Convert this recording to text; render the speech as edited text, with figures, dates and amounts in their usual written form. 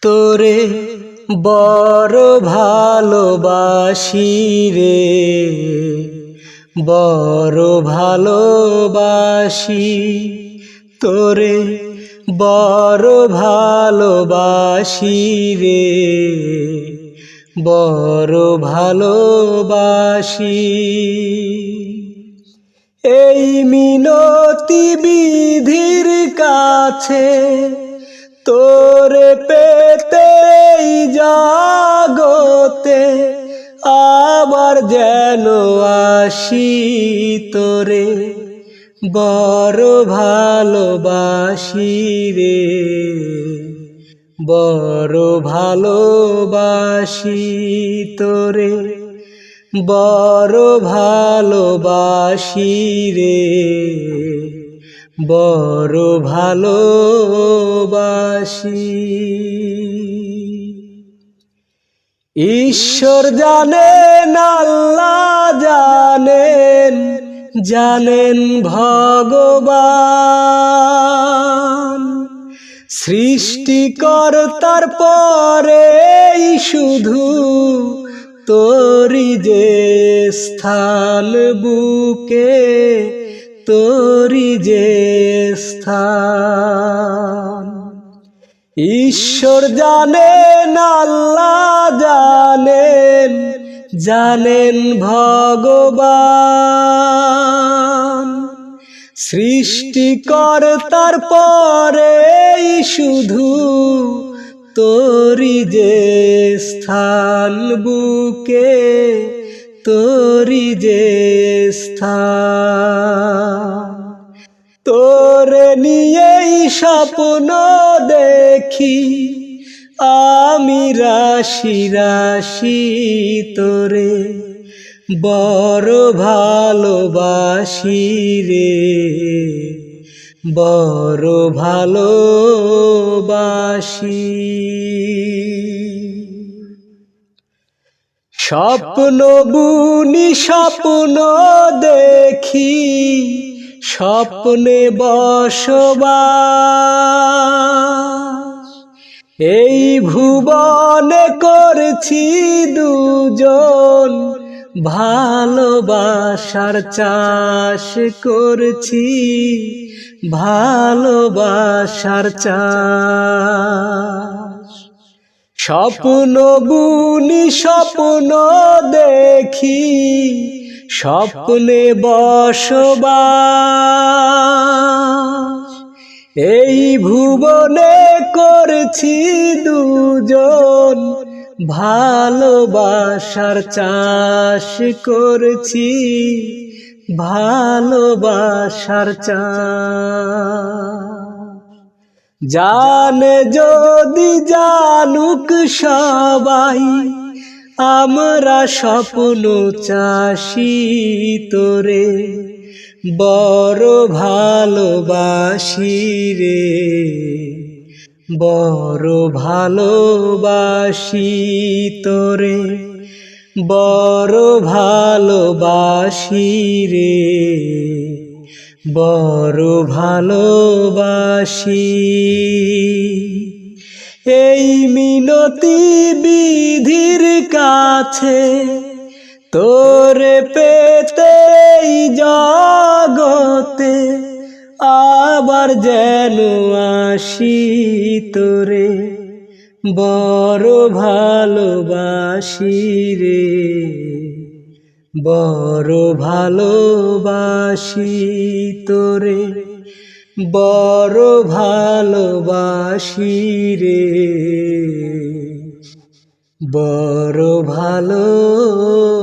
তোরে বড় ভালোবাসি রে, বড় ভালোবাসি তোরে, বড় ভালোবাসি রে, বড় ভালোবাসি। এই মিনতি বিধির কাছে তোরে পেতে জগতে আবার যেন আসি তোরে, বড় ভালোবাসি রে, বড় ভালোবাসি তোরে, বড় ভালোবাসি রে, বড় ভালোবাসি। ঈশ্বর জানেন, আল্লাহ জানেন, জানেন ভগবান, সৃষ্টিকর্তার পরেই শুধু তোরি যে স্থান বুকে, তোরি যে স্থান। ঈশ্বর জানেন, আল্লাহ জানেন, জানেন ভগবান, সৃষ্টিকর্তার পরেই শুধু তোরি যে স্থান বুকে, তোরি যে স্থান। তোরে নিয়েই স্বপ্ন দেখি আমি রাশি রাশি তোরে, বড় ভালোবাসি রে, বড় ভালোবাসি। স্বপ্ন বুনি স্বপ্ন দেখি, স্বপ্নে বসবাস, এই ভুবনে করছি দুজন, ভালোবাসার চাষ করছি, ভালোবাসার চাষ। স্বপ্ন বুনি স্বপ্ন দেখি, স্বপ্নে বসবাস, এই ভুবনে করছি দুজন, ভালোবাসার চাষ করছি, ভালোবাসার চাষ। জানে যদি জানুক সবাই, আমরা স্বপ্ন চাষি তোরে, বড় ভালোবাসি রে, বড় ভালোবাসি তোরে, বড় ভালোবাসি রে, বড় ভালোবাসি। এই মিনতি বিধির কাছে তোরে পেতে জগতে আবার যেন আসি তোরে, বড় ভালোবাসি রে, বড় ভালোবাসি তোরে, বড় ভালোবাসি রে, বড় ভালোবাসি।